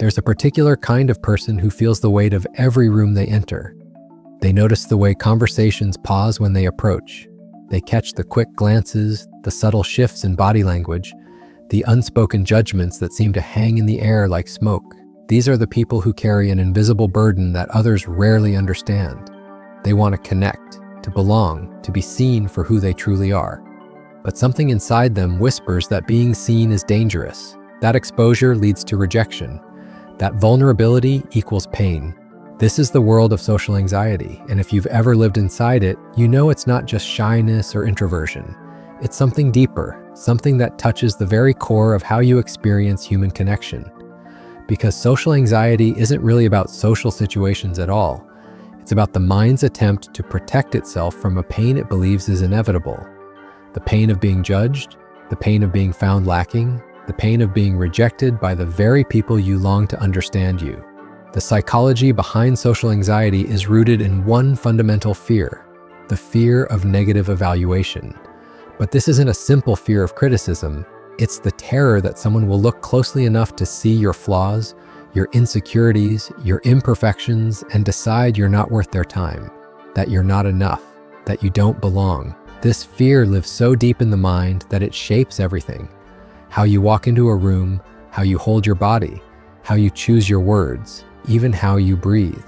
There's a particular kind of person who feels the weight of every room they enter. They notice the way conversations pause when they approach. They catch the quick glances, the subtle shifts in body language, the unspoken judgments that seem to hang in the air like smoke. These are the people who carry an invisible burden that others rarely understand. They want to connect, to belong, to be seen for who they truly are. But something inside them whispers that being seen is dangerous. That exposure leads to rejection. That vulnerability equals pain. This is the world of social anxiety, and if you've ever lived inside it, you know it's not just shyness or introversion. It's something deeper, something that touches the very core of how you experience human connection. Because social anxiety isn't really about social situations at all. It's about the mind's attempt to protect itself from a pain it believes is inevitable. The pain of being judged, the pain of being found lacking, the pain of being rejected by the very people you long to understand you. The psychology behind social anxiety is rooted in one fundamental fear, the fear of negative evaluation. But this isn't a simple fear of criticism. It's the terror that someone will look closely enough to see your flaws, your insecurities, your imperfections, and decide you're not worth their time, that you're not enough, that you don't belong. This fear lives so deep in the mind that it shapes everything. How you walk into a room, how you hold your body, how you choose your words, even how you breathe.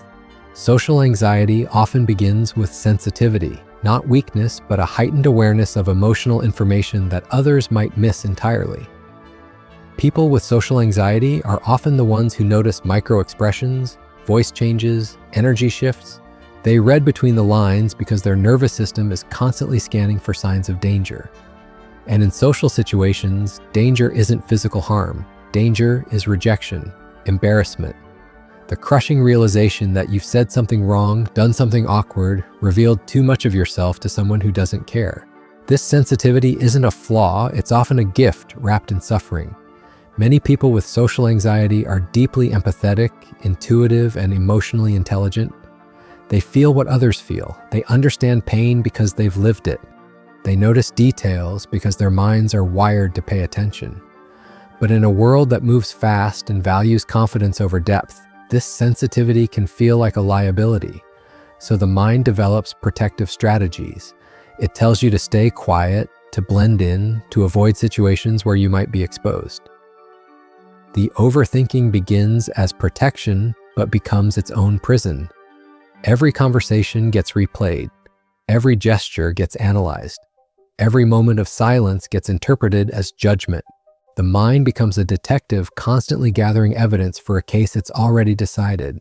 Social anxiety often begins with sensitivity, not weakness, but a heightened awareness of emotional information that others might miss entirely. People with social anxiety are often the ones who notice micro-expressions, voice changes, energy shifts. They read between the lines because their nervous system is constantly scanning for signs of danger. And in social situations, danger isn't physical harm. Danger is rejection, embarrassment, the crushing realization that you've said something wrong, done something awkward, revealed too much of yourself to someone who doesn't care. This sensitivity isn't a flaw, it's often a gift wrapped in suffering. Many people with social anxiety are deeply empathetic, intuitive, and emotionally intelligent. They feel what others feel. They understand pain because they've lived it. They notice details because their minds are wired to pay attention. But in a world that moves fast and values confidence over depth, this sensitivity can feel like a liability. So the mind develops protective strategies. It tells you to stay quiet, to blend in, to avoid situations where you might be exposed. The overthinking begins as protection, but becomes its own prison. Every conversation gets replayed. Every gesture gets analyzed. Every moment of silence gets interpreted as judgment. The mind becomes a detective constantly gathering evidence for a case it's already decided.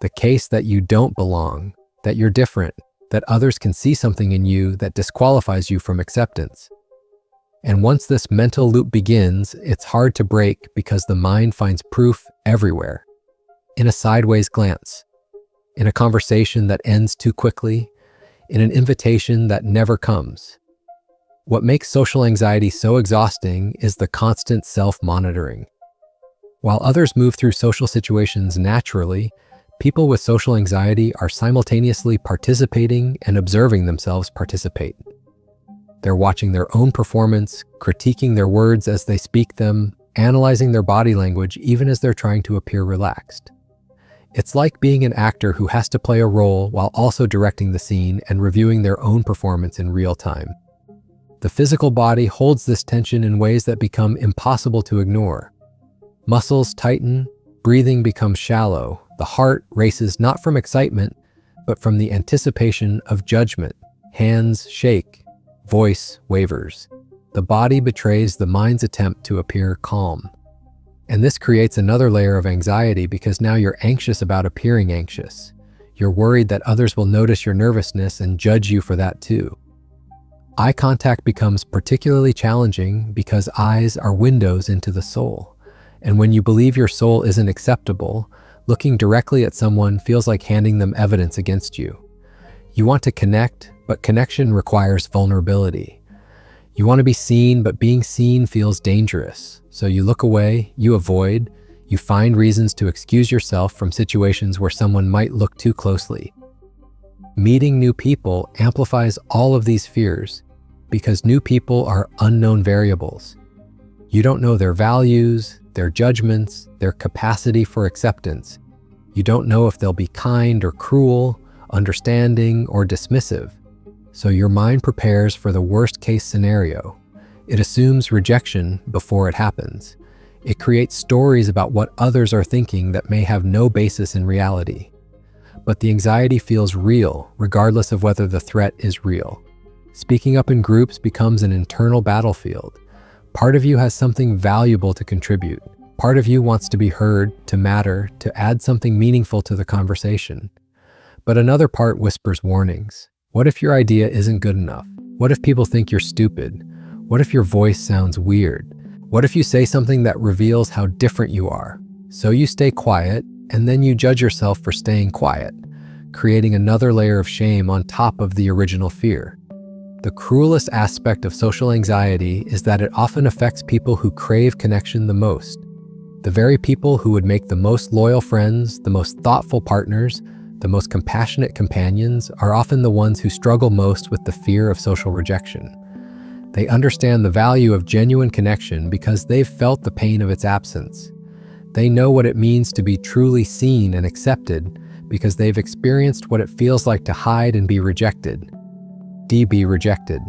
The case that you don't belong, that you're different, that others can see something in you that disqualifies you from acceptance. And once this mental loop begins, it's hard to break because the mind finds proof everywhere. In a sideways glance, in a conversation that ends too quickly, in an invitation that never comes. What makes social anxiety so exhausting is the constant self-monitoring. While others move through social situations naturally, people with social anxiety are simultaneously participating and observing themselves participate. They're watching their own performance, critiquing their words as they speak them, analyzing their body language even as they're trying to appear relaxed. It's like being an actor who has to play a role while also directing the scene and reviewing their own performance in real time. The physical body holds this tension in ways that become impossible to ignore. Muscles tighten, breathing becomes shallow, the heart races not from excitement, but from the anticipation of judgment. Hands shake, voice wavers. The body betrays the mind's attempt to appear calm. And this creates another layer of anxiety because now you're anxious about appearing anxious. You're worried that others will notice your nervousness and judge you for that too. Eye contact becomes particularly challenging because eyes are windows into the soul. And when you believe your soul isn't acceptable, looking directly at someone feels like handing them evidence against you. You want to connect, but connection requires vulnerability. You want to be seen, but being seen feels dangerous. So you look away, you avoid, you find reasons to excuse yourself from situations where someone might look too closely. Meeting new people amplifies all of these fears because new people are unknown variables. You don't know their values, their judgments, their capacity for acceptance. You don't know if they'll be kind or cruel, understanding or dismissive. So your mind prepares for the worst-case scenario. It assumes rejection before it happens. It creates stories about what others are thinking that may have no basis in reality. But the anxiety feels real, regardless of whether the threat is real. Speaking up in groups becomes an internal battlefield. Part of you has something valuable to contribute. Part of you wants to be heard, to matter, to add something meaningful to the conversation. But another part whispers warnings. What if your idea isn't good enough? What if people think you're stupid? What if your voice sounds weird? What if you say something that reveals how different you are? So you stay quiet, and then you judge yourself for staying quiet, creating another layer of shame on top of the original fear. The cruelest aspect of social anxiety is that it often affects people who crave connection the most. The very people who would make the most loyal friends, the most thoughtful partners, the most compassionate companions are often the ones who struggle most with the fear of social rejection. They understand the value of genuine connection because they've felt the pain of its absence. They know what it means to be truly seen and accepted because they've experienced what it feels like to hide and be rejected. Be rejected.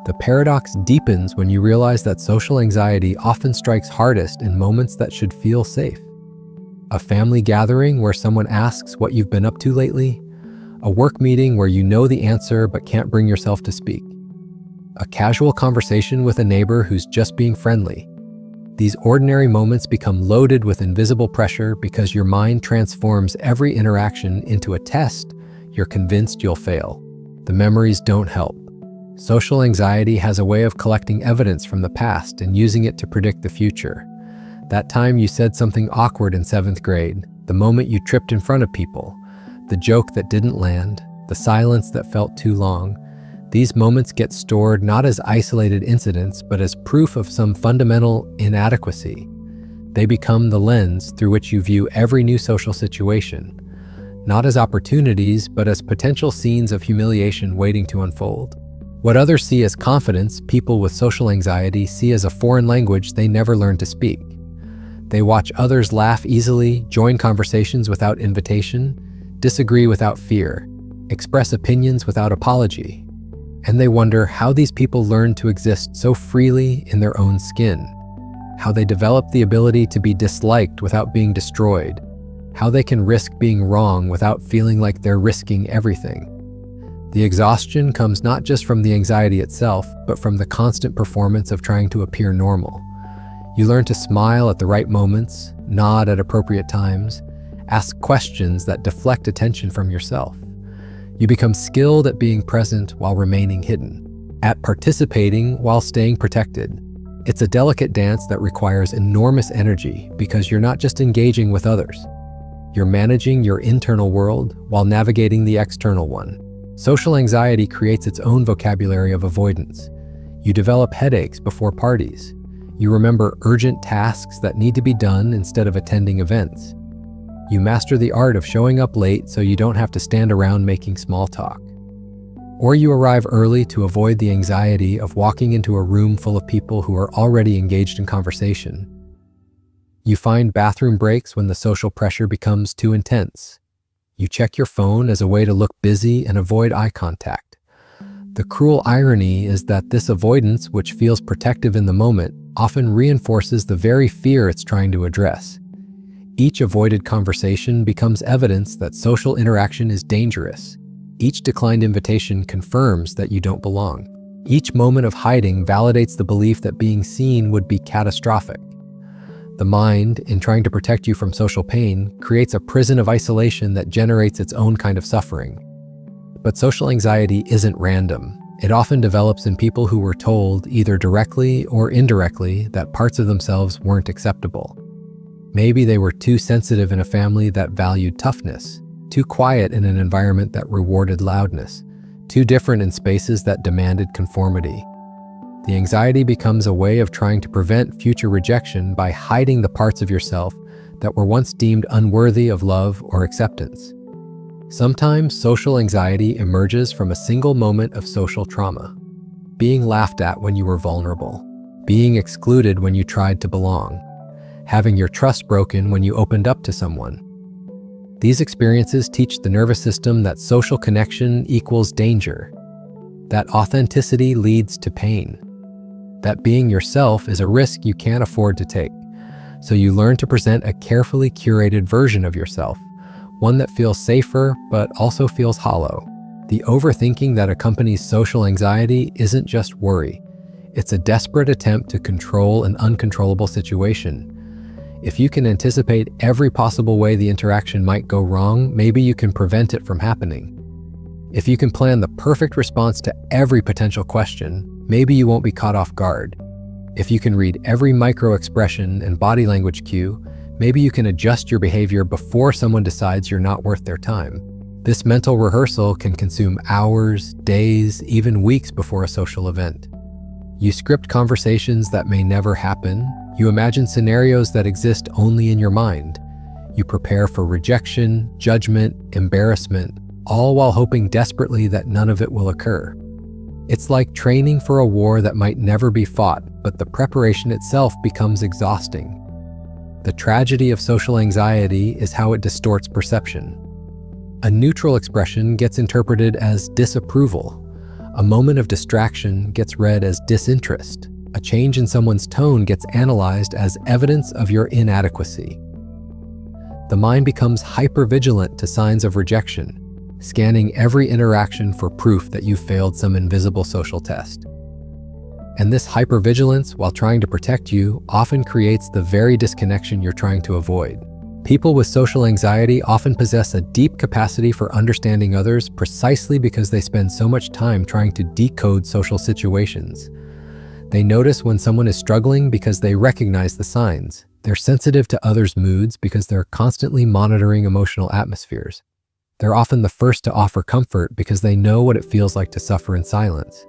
The paradox deepens when you realize that social anxiety often strikes hardest in moments that should feel safe. A family gathering where someone asks what you've been up to lately. A work meeting where you know the answer but can't bring yourself to speak. A casual conversation with a neighbor who's just being friendly. These ordinary moments become loaded with invisible pressure because your mind transforms every interaction into a test you're convinced you'll fail. The memories don't help. Social anxiety has a way of collecting evidence from the past and using it to predict the future. That time you said something awkward in 7th grade, the moment you tripped in front of people, the joke that didn't land, the silence that felt too long. These moments get stored not as isolated incidents, but as proof of some fundamental inadequacy. They become the lens through which you view every new social situation, not as opportunities, but as potential scenes of humiliation waiting to unfold. What others see as confidence, people with social anxiety see as a foreign language they never learned to speak. They watch others laugh easily, join conversations without invitation, disagree without fear, express opinions without apology. And they wonder how these people learn to exist so freely in their own skin, how they develop the ability to be disliked without being destroyed, how they can risk being wrong without feeling like they're risking everything. The exhaustion comes not just from the anxiety itself, but from the constant performance of trying to appear normal. You learn to smile at the right moments, nod at appropriate times, ask questions that deflect attention from yourself. You become skilled at being present while remaining hidden, at participating while staying protected. It's a delicate dance that requires enormous energy because you're not just engaging with others. You're managing your internal world while navigating the external one. Social anxiety creates its own vocabulary of avoidance. You develop headaches before parties. You remember urgent tasks that need to be done instead of attending events. You master the art of showing up late so you don't have to stand around making small talk. Or you arrive early to avoid the anxiety of walking into a room full of people who are already engaged in conversation. You find bathroom breaks when the social pressure becomes too intense. You check your phone as a way to look busy and avoid eye contact. The cruel irony is that this avoidance, which feels protective in the moment, often reinforces the very fear it's trying to address. Each avoided conversation becomes evidence that social interaction is dangerous. Each declined invitation confirms that you don't belong. Each moment of hiding validates the belief that being seen would be catastrophic. The mind, in trying to protect you from social pain, creates a prison of isolation that generates its own kind of suffering. But social anxiety isn't random. It often develops in people who were told, either directly or indirectly, that parts of themselves weren't acceptable. Maybe they were too sensitive in a family that valued toughness, too quiet in an environment that rewarded loudness, too different in spaces that demanded conformity. The anxiety becomes a way of trying to prevent future rejection by hiding the parts of yourself that were once deemed unworthy of love or acceptance. Sometimes social anxiety emerges from a single moment of social trauma. Being laughed at when you were vulnerable, being excluded when you tried to belong, having your trust broken when you opened up to someone. These experiences teach the nervous system that social connection equals danger, that authenticity leads to pain, that being yourself is a risk you can't afford to take. So you learn to present a carefully curated version of yourself, one that feels safer but also feels hollow. The overthinking that accompanies social anxiety isn't just worry. It's a desperate attempt to control an uncontrollable situation. If you can anticipate every possible way the interaction might go wrong, maybe you can prevent it from happening. If you can plan the perfect response to every potential question, maybe you won't be caught off guard. If you can read every micro-expression and body language cue, maybe you can adjust your behavior before someone decides you're not worth their time. This mental rehearsal can consume hours, days, even weeks before a social event. You script conversations that may never happen. You imagine scenarios that exist only in your mind. You prepare for rejection, judgment, embarrassment, all while hoping desperately that none of it will occur. It's like training for a war that might never be fought, but the preparation itself becomes exhausting. The tragedy of social anxiety is how it distorts perception. A neutral expression gets interpreted as disapproval. A moment of distraction gets read as disinterest. A change in someone's tone gets analyzed as evidence of your inadequacy. The mind becomes hypervigilant to signs of rejection, scanning every interaction for proof that you've failed some invisible social test. And this hypervigilance, while trying to protect you, often creates the very disconnection you're trying to avoid. People with social anxiety often possess a deep capacity for understanding others precisely because they spend so much time trying to decode social situations. They notice when someone is struggling because they recognize the signs. They're sensitive to others' moods because they're constantly monitoring emotional atmospheres. They're often the first to offer comfort because they know what it feels like to suffer in silence.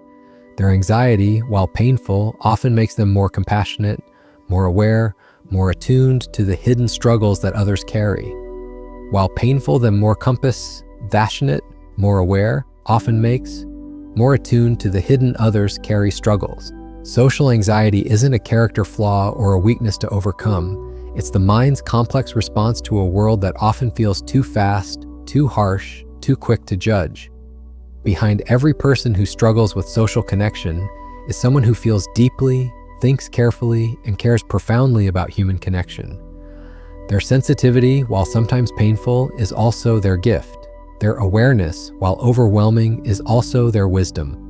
Their anxiety, while painful, often makes them more compassionate, more aware, more attuned to the hidden struggles that others carry. While painful, them more compassionate, more aware, often makes more attuned to the hidden others carry struggles. Social anxiety isn't a character flaw or a weakness to overcome. It's the mind's complex response to a world that often feels too fast, too harsh, too quick to judge. Behind every person who struggles with social connection is someone who feels deeply, thinks carefully, and cares profoundly about human connection. Their sensitivity, while sometimes painful, is also their gift. Their awareness, while overwhelming, is also their wisdom.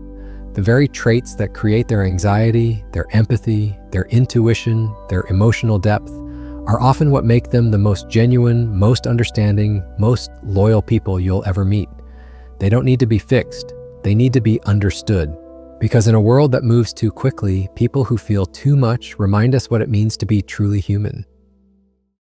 The very traits that create their anxiety, their empathy, their intuition, their emotional depth, are often what make them the most genuine, most understanding, most loyal people you'll ever meet. They don't need to be fixed. They need to be understood. Because in a world that moves too quickly, people who feel too much remind us what it means to be truly human.